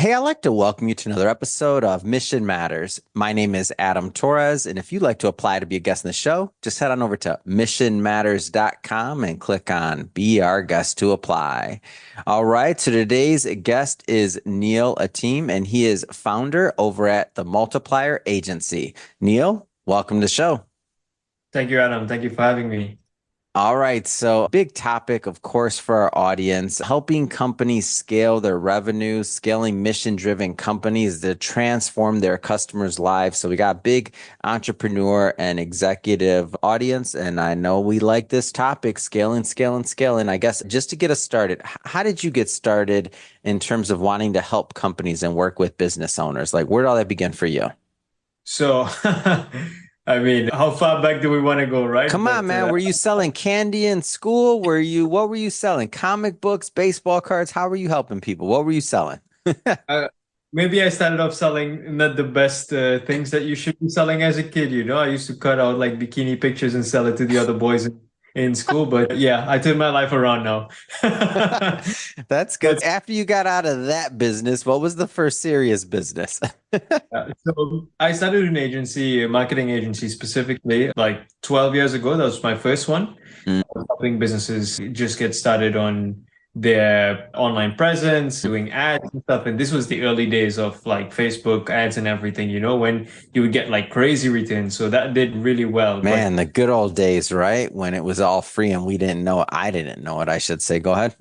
Hey, I'd like to welcome you to another episode of Mission Matters. My name is Adam Torres, and if you'd like to apply to be a guest in the show, just head on over to missionmatters.com and click on Be Our Guest to apply. All right, so today's guest is Neil Ateem, and he is founder over at the Multiplier Agency. Neil, welcome to the show. Thank you, Adam. Thank you for having me. All right. So, big topic, of course, for our audience, helping companies scale their revenue, scaling mission-driven companies to transform their customers' lives. So, we got a big entrepreneur and executive audience, and I know we like this topic, scaling, scaling, scaling. I guess just to get us started, how did you get started in terms of wanting to help companies and work with business owners? Like, where did all that begin for you? So, I mean, how far back do we want to go, right? Come on, man. Were you selling candy in school? What were you selling? Comic books, baseball cards? How were you helping people? What were you selling? uh, maybe I started off selling not the best things that you should be selling as a kid. I used to cut out like bikini pictures and sell it to the other boys in school. But yeah, I turned my life around now. That's good. After you got out of that business, what was the first serious business? So I started an agency, a marketing agency specifically, like 12 years ago. That was my first one. Mm. Helping businesses just get started on their online presence, doing ads and stuff. And this was the early days of like Facebook ads and everything, when you would get like crazy returns. So that did really well. Man, the good old days, right? When it was all free and we didn't know it. I didn't know it, I should say. Go ahead.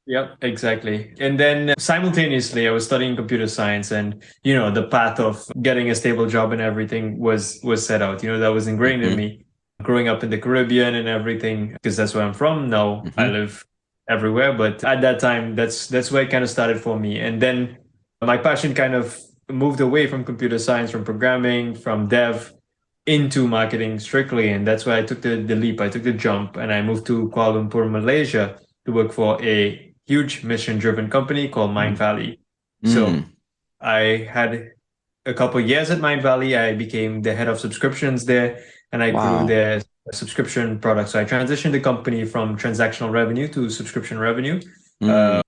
Yep, exactly. And then simultaneously, I was studying computer science, and the path of getting a stable job and everything was set out. That was ingrained in me, growing up in the Caribbean and everything, because that's where I'm from. Now I live everywhere, but at that time, that's where it kind of started for me. And then my passion kind of moved away from computer science, from programming, from dev into marketing strictly, and that's why I took the leap. I took the jump, and I moved to Kuala Lumpur, Malaysia, to work for a huge mission-driven company called Mindvalley. So I had a couple of years at Mindvalley. I became the head of subscriptions there, and I grew their subscription products. So I transitioned the company from transactional revenue to subscription revenue.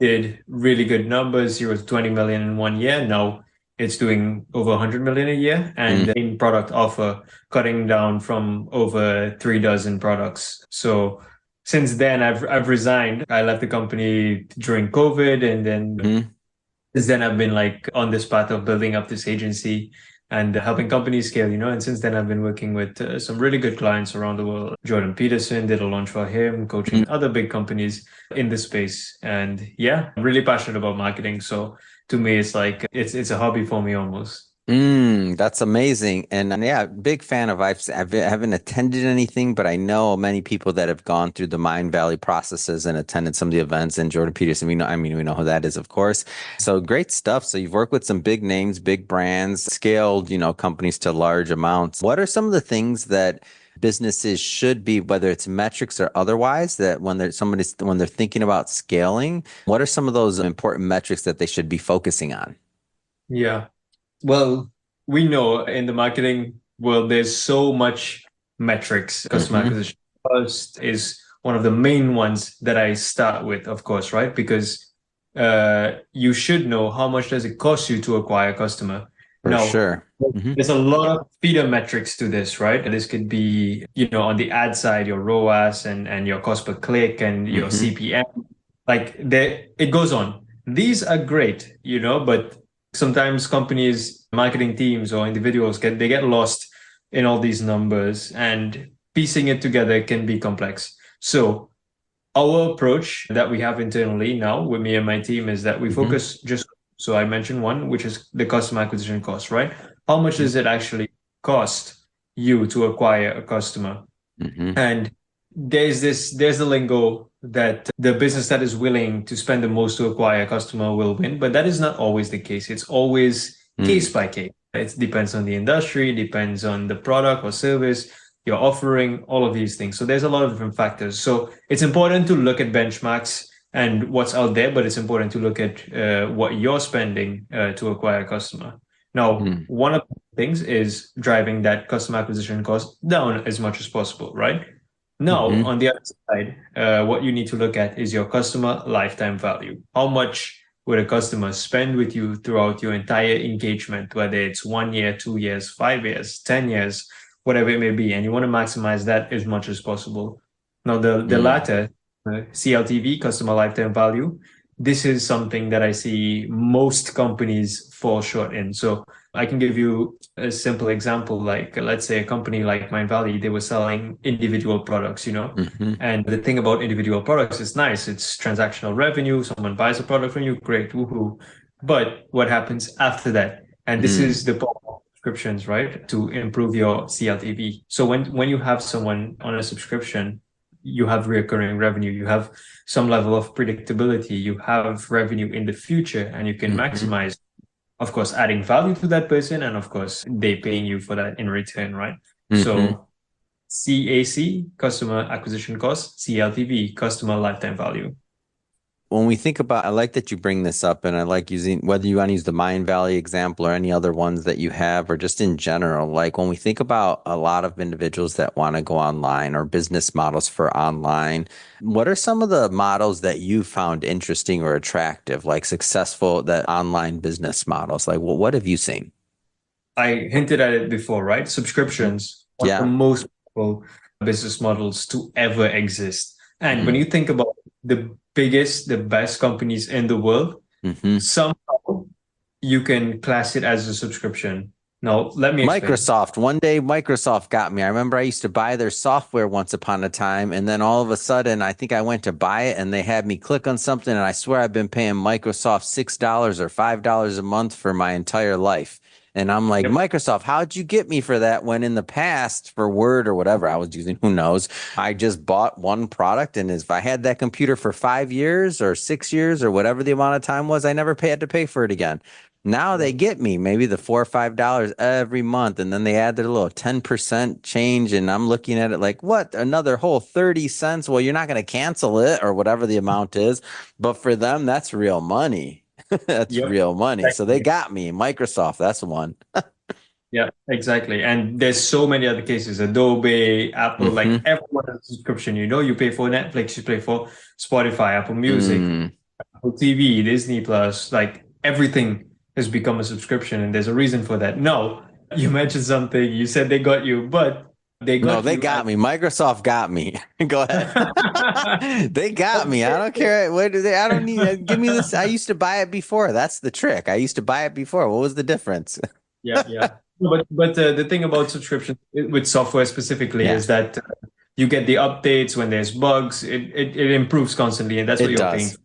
Did really good numbers. It was 20 million in 1 year. Now it's doing over 100 million a year, and in product offer cutting down from over 3 dozen products. So since then, I've resigned. I left the company during COVID, and then since then I've been like on this path of building up this agency and helping companies scale. And since then I've been working with some really good clients around the world. Jordan Peterson did a launch for him, coaching other big companies in this space. And yeah, I'm really passionate about marketing. So to me, it's like it's a hobby for me almost. That's amazing. And yeah, big fan of, I haven't attended anything, but I know many people that have gone through the Mindvalley processes and attended some of the events. And Jordan Peterson, we know who that is, of course. So great stuff. So you've worked with some big names, big brands, scaled, companies to large amounts. What are some of the things that businesses should be, whether it's metrics or otherwise, that when they're thinking about scaling, what are some of those important metrics that they should be focusing on? Yeah. Well, we know in the marketing world, there's so much metrics. Customer acquisition cost is one of the main ones that I start with, of course, right? Because you should know how much does it cost you to acquire a customer. For sure. There's a lot of feeder metrics to this, right? This could be, on the ad side, your ROAS and your cost per click and your CPM. Like it goes on. These are great, but sometimes companies, marketing teams or individuals get lost in all these numbers, and piecing it together can be complex. So our approach that we have internally now with me and my team is that we focus so I mentioned one, which is the customer acquisition cost, right? How much does it actually cost you to acquire a customer? And there's the lingo that the business that is willing to spend the most to acquire a customer will win, but that is not always the case. It's always case by case. It depends on the industry, depends on the product or service you're offering, all of these things. So there's a lot of different factors. So it's important to look at benchmarks and what's out there, but it's important to look at what you're spending to acquire a customer. Now, one of the things is driving that customer acquisition cost down as much as possible, right? Now, on the other side, what you need to look at is your customer lifetime value. How much with a customer, spend with you throughout your entire engagement, whether it's 1 year, 2 years, 5 years, 10 years, whatever it may be. And you want to maximize that as much as possible. Now, the latter, CLTV, customer lifetime value, this is something that I see most companies fall short in. So I can give you a simple example, like let's say a company like Mindvalley, they were selling individual products, and the thing about individual products is nice. It's transactional revenue. Someone buys a product from you, great, woohoo. But what happens after that? And this is the point of subscriptions, right? To improve your CLTV. So when you have someone on a subscription, you have recurring revenue, you have some level of predictability, you have revenue in the future, and you can maximize, of course, adding value to that person, and of course, they paying you for that in return, right? So CAC, customer acquisition cost, CLTV, customer lifetime value. When we think about, I like that you bring this up, and I like using, whether you want to use the Mindvalley example or any other ones that you have, or just in general, like when we think about a lot of individuals that want to go online or business models for online, what are some of the models that you found interesting or attractive, like successful, that online business models? Like, what have you seen? I hinted at it before, right? Subscriptions are the most powerful business models to ever exist. And when you think about the biggest, the best companies in the world, somehow you can class it as a subscription. Now, let me explain. Microsoft. One day, Microsoft got me. I remember I used to buy their software once upon a time, and then all of a sudden, I think I went to buy it, and they had me click on something, and I swear I've been paying Microsoft $6 or $5 a month for my entire life. And I'm like, Microsoft, how'd you get me for that? When in the past, for Word or whatever I was using, who knows, I just bought one product. And if I had that computer for 5 years or 6 years or whatever the amount of time was, I never had to pay for it again. Now they get me maybe the $4 or $5 every month. And then they add their little 10% change. And I'm looking at it like, what? Another whole 30 cents? Well, you're not going to cancel it or whatever the amount is. But for them, that's real money. That's real money. Exactly. So they got me. Microsoft, that's one. Yeah, exactly. And there's so many other cases. Adobe, Apple, like everyone has a subscription. You pay for Netflix, you pay for Spotify, Apple Music, Apple TV, Disney Plus, like everything has become a subscription, and there's a reason for that. No, you mentioned something, you said they got you, but they got me. Microsoft got me. Go ahead. They got me. I don't care. What do they? I don't need. Give me this. I used to buy it before. That's the trick. I used to buy it before. What was the difference? Yeah. But the thing about subscription with software specifically is that you get the updates when there's bugs. It improves constantly, and that's what you're paying for.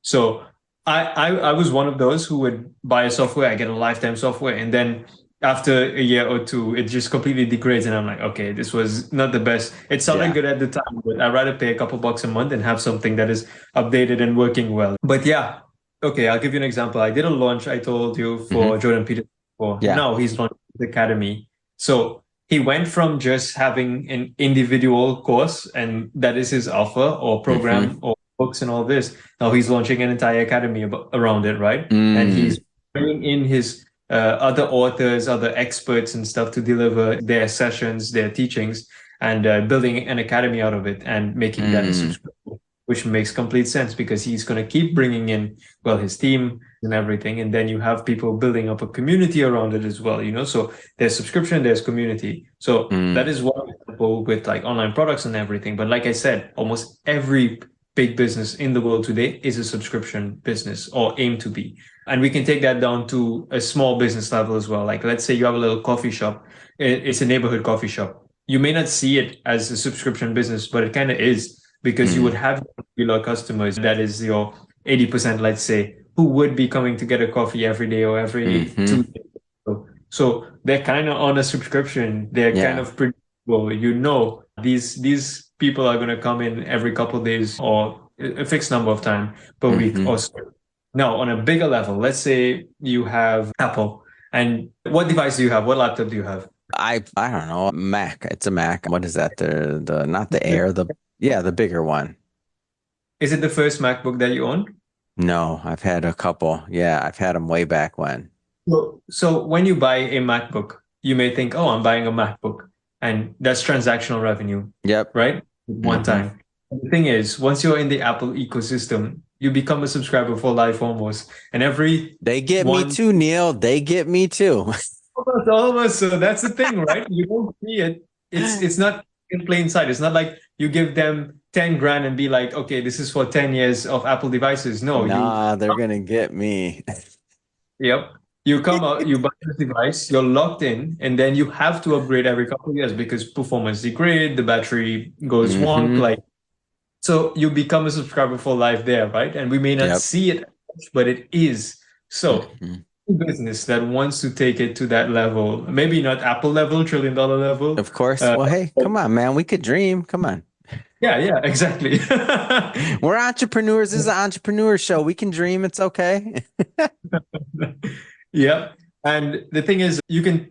So I was one of those who would buy a software. I get a lifetime software, and then after a year or two, it just completely degrades, and I'm like, okay, this was not the best. It sounded good at the time, but I'd rather pay a couple bucks a month and have something that is updated and working well. But yeah, okay, I'll give you an example. I did a launch, I told you, for Jordan Peterson before. Now he's launched the Academy. So he went from just having an individual course, and that is his offer or program or books and all this. Now he's launching an entire academy around it, right? And he's bringing in his other authors, other experts and stuff to deliver their sessions, their teachings, and building an academy out of it and making that a subscription, which makes complete sense because he's going to keep bringing in, his team and everything. And then you have people building up a community around it as well, so there's subscription, there's community. So that is one example with like online products and everything. But like I said, almost every big business in the world today is a subscription business or aim to be. And we can take that down to a small business level as well. Like, let's say you have a little coffee shop. It's a neighborhood coffee shop. You may not see it as a subscription business, but it kind of is, because you would have regular customers. That is your 80%, let's say, who would be coming to get a coffee every day or every 2 days. So they're kind of on a subscription. They're kind of predictable. These people are going to come in every couple of days or a fixed number of time per week or so. Now, on a bigger level, let's say you have Apple. And what device do you have? What laptop do you have? I don't know. Mac. It's a Mac. What is that? The not the Air. The bigger one. Is it the first MacBook that you own? No, I've had a couple. Yeah, I've had them way back when. So when you buy a MacBook, you may think, oh, I'm buying a MacBook. And that's transactional revenue. Yep. Right? One time. The thing is, once you're in the Apple ecosystem, you become a subscriber for life almost. And every They get me one, too, Neil. They get me too. almost, almost. So that's the thing, right? You don't see it. It's not in plain sight. It's not like you give them 10 grand and be like, okay, this is for 10 years of Apple devices. No, Nah, they're gonna get me. yep. You come out, you buy this device, you're locked in, and then you have to upgrade every couple of years because performance degrade, the battery goes wonk, Mhm. like so you become a subscriber for life there, right? And we may not Yep. see it, but it is. So Mhm. business that wants to take it to that level, maybe not Apple level, $1 trillion level. Of course. Well, hey, come on, man. We could dream. Come on. Yeah, exactly. We're entrepreneurs. This is an entrepreneur show. We can dream. It's okay. Yeah. And the thing is, you can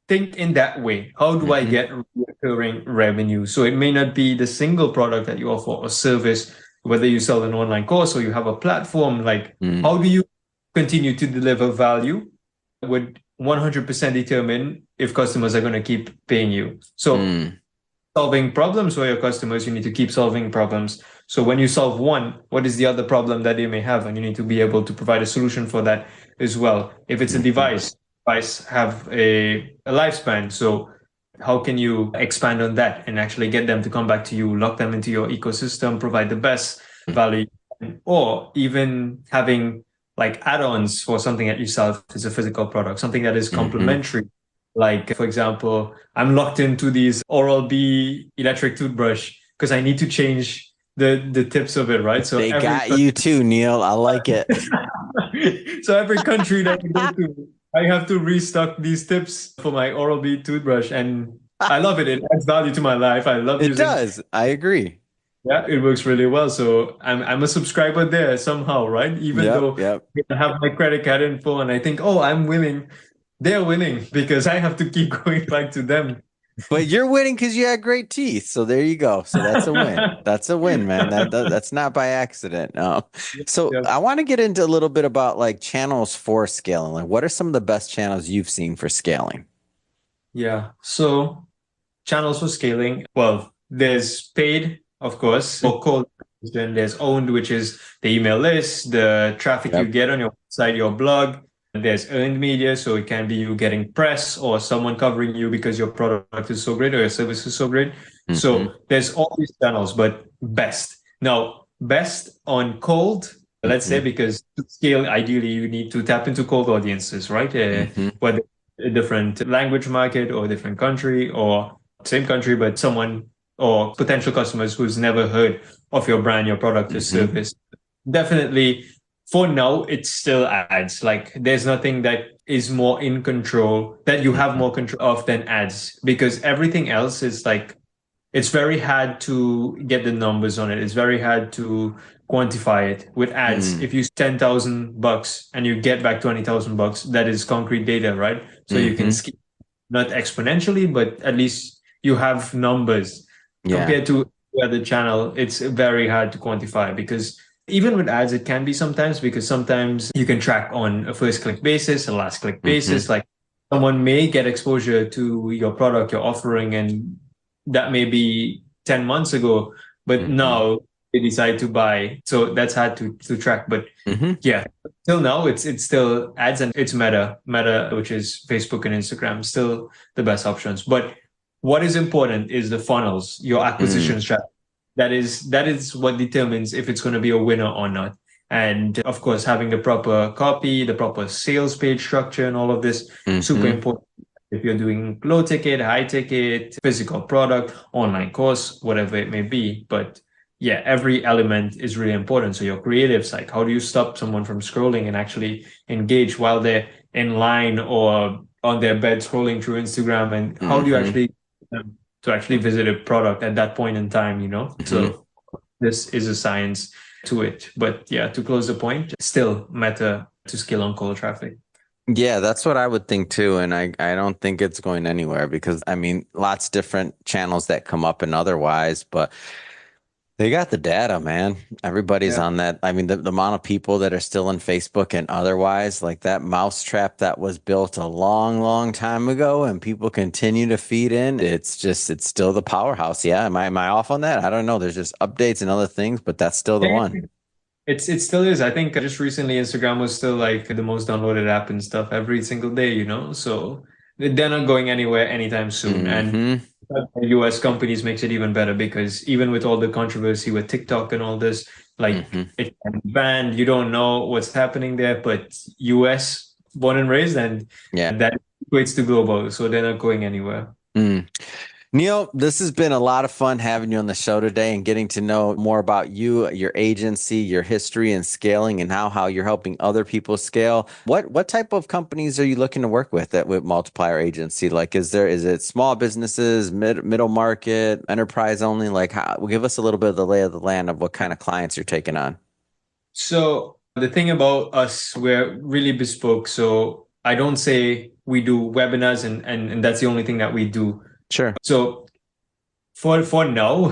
think in that way. How do I Mhm. get recurring revenue? So it may not be the single product that you offer or service, whether you sell an online course or you have a platform. Like, Mm. how do you continue to deliver value would 100% determine if customers are going to keep paying you. So Mm. solving problems for your customers, you need to keep solving problems. So when you solve one, what is the other problem that they may have? And you need to be able to provide a solution for that as well. If it's a Mhm. device have a lifespan. So how can you expand on that and actually get them to come back to you, lock them into your ecosystem, provide the best value, or even having like add-ons for something that you sell as a physical product, something that is Mhm. complementary. Like, for example, I'm locked into these Oral-B electric toothbrush because I need to change the tips of it, right? So They every got you too, Neil. I like it. so every country that I go to, I have to restock these tips for my Oral-B toothbrush, and I love it. It adds value to my life. I love It using. does. I agree. Yeah, it works really well. So I'm a subscriber there somehow, right? Even Yep. though Yep. I have my credit card info and I think, oh, I'm winning. They're winning because I have to keep going back to them. But you're winning because you had great teeth. So there you go. So that's a win. That's a win, man. That's not by accident. No. So Yeah. I want to get into a little bit about like channels for scaling. Like, what are some of the best channels you've seen for scaling? Yeah. So channels for scaling. Well, there's paid, of course, for cold. Then there's owned, which is the email list, the traffic you Yep. get on your website, your blog. There's earned media, so it can be you getting press or someone covering you because your product is so great or your service is so great. Mhm. So there's all these channels, but best. Now, best on cold, let's say, Mhm. because to scale, ideally, you need to tap into cold audiences, right? Mhm. Whether a different language market or a different country or same country, but someone or potential customers who's never heard of your brand, your product, or Mhm. service. Definitely, for now, it's still ads. Like there's nothing that is more in control that you have Mhm. more control of than ads because everything else is like it's very hard to get the numbers on it. It's very hard to quantify it with ads. Mm. If you spend $10,000 and you get back $20,000, that is concrete data, right? So you can Mhm. skip not exponentially, but at least you have numbers. Yeah. Compared to the other channel, it's very hard to quantify because even with ads, it can be sometimes because sometimes you can track on a first click basis, a last click Mhm. basis. Like someone may get exposure to your product, your offering, and that may be 10 months ago, but Mhm. now they decide to buy. So that's hard to track. But Mhm. yeah, till now it's still ads and it's Meta, which is Facebook and Instagram, still the best options. But what is important is the funnels, your Mm. acquisition strategy. That is what determines if it's going to be a winner or not. And of course, having the proper copy, the proper sales page structure, and all of this super Mhm. important. If you're doing low ticket, high ticket, physical product, online course, whatever it may be, but yeah, every element is really important. So your creatives, like how do you stop someone from scrolling and actually engage while they're in line or on their bed scrolling through Instagram? And how do you Mhm. actually get them to actually visit a product at that point in time, you know? Mhm. So this is a science to it. But yeah, to close the point, still matter to scale on cold traffic. Yeah, that's what I would think too. And I don't think it's going anywhere because I mean, lots different channels that come up and otherwise, but they got the data, man. Everybody's Yeah. on that. I mean, the amount of people that are still on Facebook and otherwise, like that mousetrap that was built a long, long time ago and people continue to feed in. It's still the powerhouse. Yeah. Am I off on that? I don't know. There's just updates and other things, but that's still the one. it still is. I think just recently Instagram was still like the most downloaded app and stuff every single day, you know? So they're not going anywhere anytime soon. And Hmm. US companies makes it even better because even with all the controversy with TikTok and all this, like Hmm. it can be banned, you don't know what's happening there, but US born and raised and Yeah. that equates to global, so they're not going anywhere. Mm. Neil, this has been a lot of fun having you on the show today and getting to know more about you, your agency, your history and scaling, and how you're helping other people scale. What type of companies are you looking to work with with Multiplier Agency? Like, is it small businesses, middle market, enterprise only? Like, give us a little bit of the lay of the land of what kind of clients you're taking on. So the thing about us, we're really bespoke. So I don't say we do webinars and that's the only thing that we do. Sure. So for now,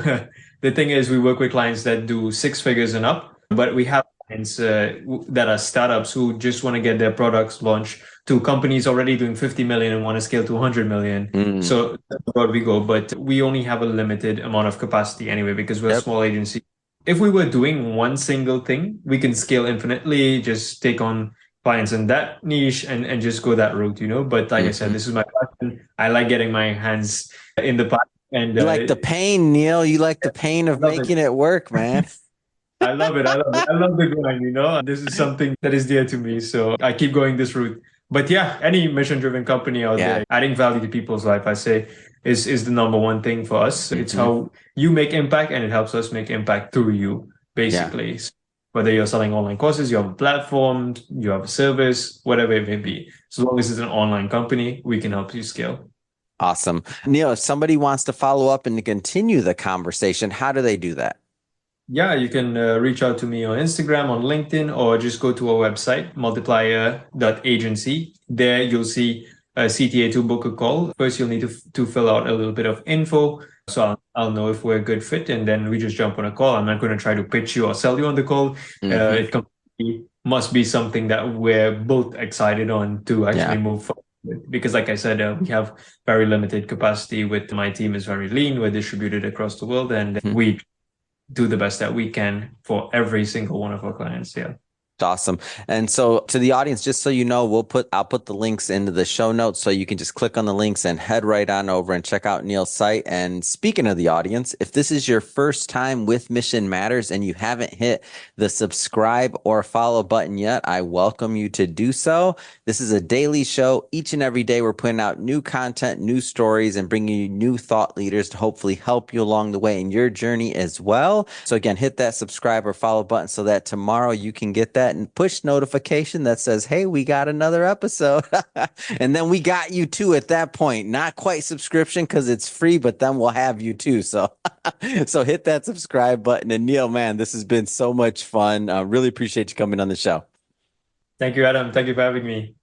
the thing is we work with clients that do six figures and up, but we have clients that are startups who just want to get their products launched to companies already doing 50 million and want to scale to 100 million. Mm. So that's where we go, but we only have a limited amount of capacity anyway because we're a Yep. small agency. If we were doing one single thing, we can scale infinitely, just take on clients in that niche and just go that route, you know. But like I said, Hmm. this is my passion. I like getting my hands in the pot and You like the pain, Neil. You like the pain I of love it. making it work, man. I love it. I love it. I love the grind, you know. This is something that is dear to me. So I keep going this route. But yeah, any mission-driven company out Yeah. there, adding value to people's life, I say, is the number one thing for us. It's Hmm. how you make impact and it helps us make impact through you, Yeah. basically. So whether you're selling online courses, you have a platform, you have a service, whatever it may be. So long as it's an online company, we can help you scale. Awesome. Neil, if somebody wants to follow up and to continue the conversation, how do they do that? Yeah, you can reach out to me on Instagram, on LinkedIn, or just go to our website, multiplier.agency. There you'll see a CTA to book a call. First, you'll need to fill out a little bit of info. So I'll know if we're a good fit, and then we just jump on a call. I'm not going to try to pitch you or sell you on the call. Hmm. It completely must be something that we're both excited on to actually Yeah. move forward with. Because like I said, we have very limited capacity with my team is very lean. We're distributed across the world, and Mhm. we do the best that we can for every single one of our clients. Yeah. Awesome. And so to the audience, just so you know, I'll put the links into the show notes so you can just click on the links and head right on over and check out Neil's site. And speaking of the audience, if this is your first time with Mission Matters and you haven't hit the subscribe or follow button yet, I welcome you to do so. This is a daily show. Each and every day, we're putting out new content, new stories, and bringing you new thought leaders to hopefully help you along the way in your journey as well. So again, hit that subscribe or follow button so that tomorrow you can get that and push notification that says, hey, we got another episode. And then we got you too at that point. Not quite subscription because it's free, but then we'll have you too. So so hit that subscribe button. And Neil, man, this has been so much fun. Really appreciate you coming on the show. Thank you, Adam. Thank you for having me.